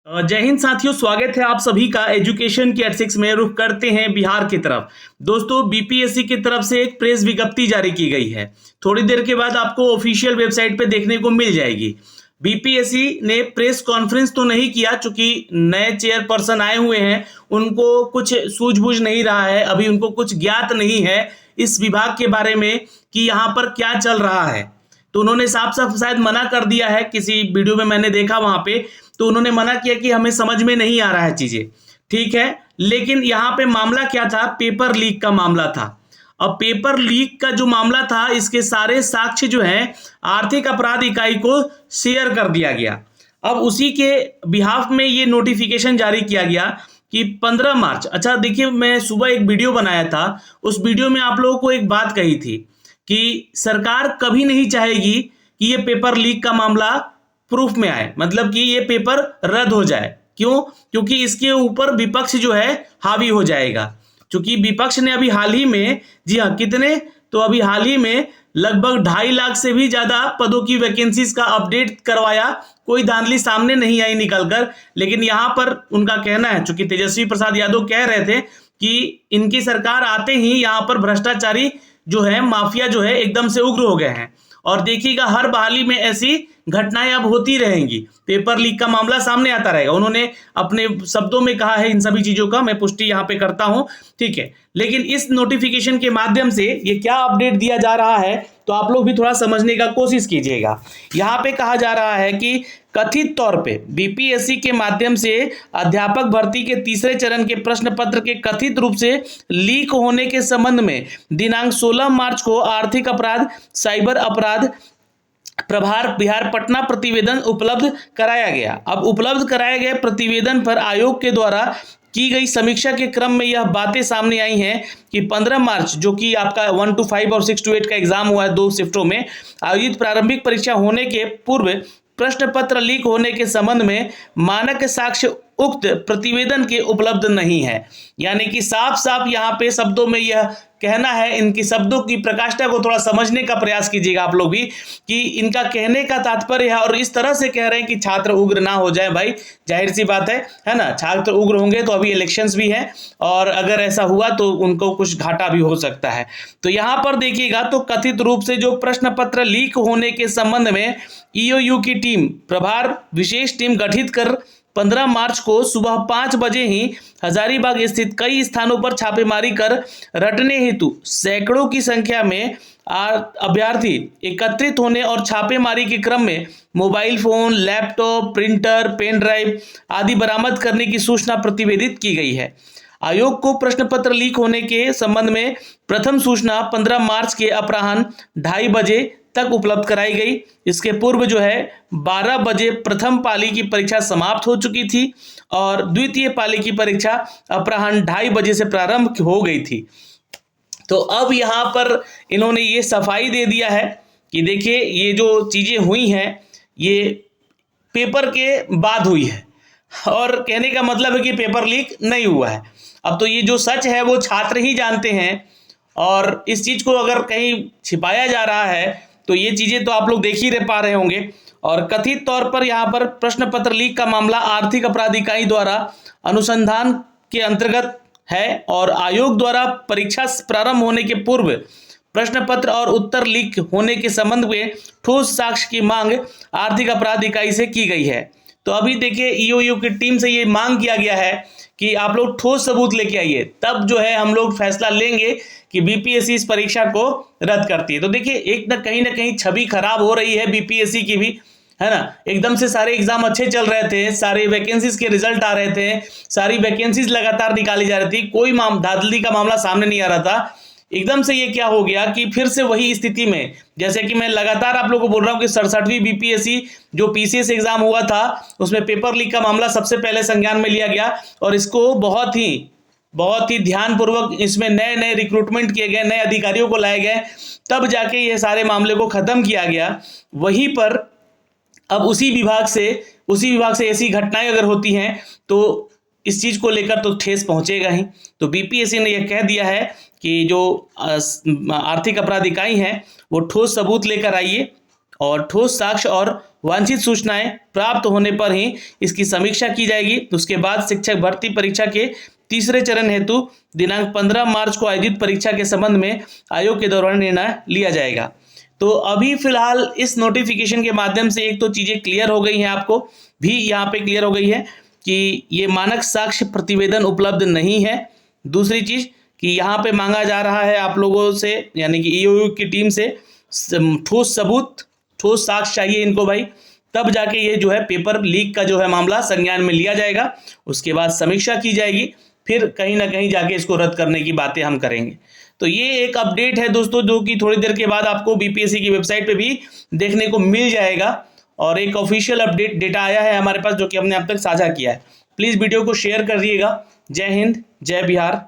जय हिंद साथियों, स्वागत है आप सभी का एजुकेशन की एथिक्स में। रुख करते हैं बिहार की तरफ। दोस्तों, बीपीएससी की तरफ से एक प्रेस विज्ञप्ति जारी की गई है। थोड़ी देर के बाद आपको ऑफिशियल वेबसाइट पे देखने को मिल जाएगी। बीपीएससी ने प्रेस कॉन्फ्रेंस तो नहीं किया, चूंकि नए चेयरपर्सन आए हुए हैं, उनको कुछ सूझबूझ नहीं रहा है, अभी उनको कुछ ज्ञात नहीं है इस विभाग के बारे में कि यहाँ पर क्या चल रहा है। तो उन्होंने साफ साफ शायद मना कर दिया है। किसी वीडियो में मैंने देखा, वहां पे तो उन्होंने मना किया कि हमें समझ में नहीं आ रहा है चीजें। ठीक है, लेकिन यहाँ पे मामला क्या था? पेपर लीक का मामला था। अब पेपर लीक का जो मामला था, इसके सारे साक्ष्य जो है आर्थिक अपराध इकाई को शेयर कर दिया गया। अब उसी के बिहाफ में ये नोटिफिकेशन जारी किया गया कि 15 मार्च। अच्छा देखिए, मैं सुबह एक वीडियो बनाया था, उस वीडियो में आप लोगों को एक बात कही थी कि सरकार कभी नहीं चाहेगी कि ये पेपर लीक का मामला प्रूफ में आए, मतलब कि ये पेपर रद्द हो जाए। क्यों? क्योंकि इसके ऊपर विपक्ष जो है हावी हो जाएगा। क्योंकि विपक्ष ने अभी हाल ही में, जी हाँ, कितने तो अभी हाल ही में लगभग 2.5 लाख से भी ज्यादा पदों की वैकेंसीज का अपडेट करवाया। कोई धांधली सामने नहीं आई निकलकर, लेकिन यहां पर उनका कहना है, चूंकि तेजस्वी प्रसाद यादव कह रहे थे कि इनकी सरकार आते ही यहां पर भ्रष्टाचारी जो है, माफिया जो है, एकदम से उग्र हो गए हैं। और देखिएगा, हर बहाली में ऐसी घटनाएं अब होती रहेंगी, पेपर लीक का मामला सामने आता रहेगा। उन्होंने अपने शब्दों में कहा है इन सभी चीजों का, मैं पुष्टि यहां पे करता हूं। ठीक है, लेकिन इस नोटिफिकेशन के माध्यम से ये क्या अपडेट दिया जा रहा है, तो आप लोग भी थोड़ा समझने का कोशिश कीजिएगा। यहां पे कहा जा रहा है कि कथित तौर पे बीपीएससी के माध्यम से अध्यापक भर्ती के तीसरे चरण के प्रश्न पत्र के कथित रूप से लीक होने के संबंध में दिनांक 16 मार्च को आर्थिक अपराध, साइबर अपराध प्रभार बिहार पटना प्रतिवेदन उपलब्ध कराया गया। अब उपलब्ध कराए गए प्रतिवेदन पर आयोग के द्वारा की गई समीक्षा के क्रम में यह बातें सामने आई हैं कि 15 मार्च, जो कि आपका 1 to 5 और 6 to 8 का एग्जाम हुआ है 2 शिफ्टों में, आयोजित प्रारंभिक परीक्षा होने के पूर्व प्रश्न पत्र लीक होने के संबंध में मानक साक्ष्य उक्त प्रतिवेदन के उपलब्ध नहीं है। यानी कि साफ साफ यहाँ पे शब्दों में यह कहना है, इनकी शब्दों की प्रकाष्ठा को थोड़ा समझने का प्रयास कीजिएगा आप लोग भी, कि इनका कहने का तात्पर्य है, और इस तरह से कह रहे हैं कि छात्र उग्र ना हो जाए। भाई जाहिर सी बात है ना, छात्र उग्र होंगे तो अभी इलेक्शंस भी है, और अगर ऐसा हुआ तो उनको कुछ घाटा भी हो सकता है। तो यहाँ पर देखिएगा, तो कथित रूप से जो प्रश्न पत्र लीक होने के संबंध में ईओयू की टीम प्रभार विशेष टीम गठित कर 15 मार्च को सुबह 5 बजे ही हजारीबाग स्थित कई स्थानों पर छापेमारी कर रटने हेतु सैकड़ों की संख्या में अभ्यर्थी एकत्रित होने और छापेमारी के क्रम में mobile phone, laptop, printer, pen drive आदि बरामद करने की सूचना प्रतिवेदित की गई है। आयोग को प्रश्न पत्र लीक होने के संबंध में प्रथम सूचना 15 मार्च के अपराह्न 2:30 बजे तक उपलब्ध कराई गई। इसके पूर्व जो है 12 बजे प्रथम पाली की परीक्षा समाप्त हो चुकी थी और द्वितीय पाली की परीक्षा अपराह्न 2:30 बजे से प्रारंभ हो गई थी। तो अब यहाँ पर इन्होंने ये सफाई दे दिया है कि देखिए, ये जो चीजें हुई हैं ये पेपर के बाद हुई है, और कहने का मतलब है कि पेपर लीक नहीं हुआ है। अब तो ये जो सच है वो छात्र ही जानते हैं, और इस चीज को अगर कहीं छिपाया जा रहा है तो ये चीजें तो आप लोग देख ही पा रहे होंगे। और कथित तौर पर यहाँ पर प्रश्न पत्र लीक का मामला आर्थिक अपराध इकाई द्वारा अनुसंधान के अंतर्गत है, और आयोग द्वारा परीक्षा प्रारंभ होने के पूर्व प्रश्न पत्र और उत्तर लीक होने के संबंध में ठोस साक्ष्य की मांग आर्थिक अपराध इकाई से की गई है। तो अभी देखिए, ईओयू की टीम से ये मांग किया गया है कि आप लोग ठोस सबूत लेके आइए, तब जो है हम लोग फैसला लेंगे कि बीपीएससी इस परीक्षा को रद्द करती है। तो देखिए, एक ना कहीं छवि खराब हो रही है बीपीएससी की भी, है ना। एकदम से सारे एग्जाम अच्छे चल रहे थे, सारे वैकेंसीज के रिजल्ट आ रहे थे, सारी वैकेंसीज लगातार निकाली जा रही थी, कोई धांधली का मामला सामने नहीं आ रहा था। एकदम से ये क्या हो गया कि फिर से वही स्थिति में, जैसे कि मैं लगातार आप लोगों को बोल रहा हूं कि 67वीं बीपीएससी जो पीसीएस एग्जाम हुआ था, उसमें पेपर लीक का मामला सबसे पहले संज्ञान में लिया गया, और इसको बहुत ही ध्यानपूर्वक इसमें नए रिक्रूटमेंट किए गए, नए अधिकारियों को लाए गए, तब जाके ये सारे मामले को खत्म किया गया। वहीं पर अब उसी विभाग से ऐसी घटनाएं अगर होती हैं तो इस चीज को लेकर तो ठेस पहुंचेगा ही। तो बीपीएससी ने यह कह दिया है कि जो आर्थिक अपराध इकाई है वो ठोस सबूत लेकर आइए, और ठोस साक्ष्य और वांछित सूचनाएं प्राप्त होने पर ही इसकी समीक्षा की जाएगी। उसके बाद शिक्षक भर्ती परीक्षा के तीसरे चरण हेतु दिनांक 15 मार्च को आयोजित परीक्षा के संबंध में आयोग के द्वारा निर्णय लिया जाएगा। तो अभी फिलहाल इस नोटिफिकेशन के माध्यम से एक तो चीजें क्लियर हो गई हैं, आपको भी यहाँ पे क्लियर हो गई है कि ये मानक साक्ष्य प्रतिवेदन उपलब्ध नहीं है। दूसरी चीज कि यहाँ पे मांगा जा रहा है आप लोगों से, यानी कि ईओयू की टीम से ठोस सबूत, ठोस साक्ष्य चाहिए इनको भाई, तब जाके ये जो है पेपर लीक का जो है मामला संज्ञान में लिया जाएगा। उसके बाद समीक्षा की जाएगी, फिर कहीं ना कहीं जाके इसको रद्द करने की बातें हम करेंगे। तो ये एक अपडेट है दोस्तों, जो कि थोड़ी देर के बाद आपको बीपीएससी की वेबसाइट पे भी देखने को मिल जाएगा, और एक ऑफिशियल अपडेट डेटा आया है हमारे पास जो कि हमने अब तक साझा किया है। प्लीज़ वीडियो को शेयर कर दिएगा। जय हिंद, जय बिहार।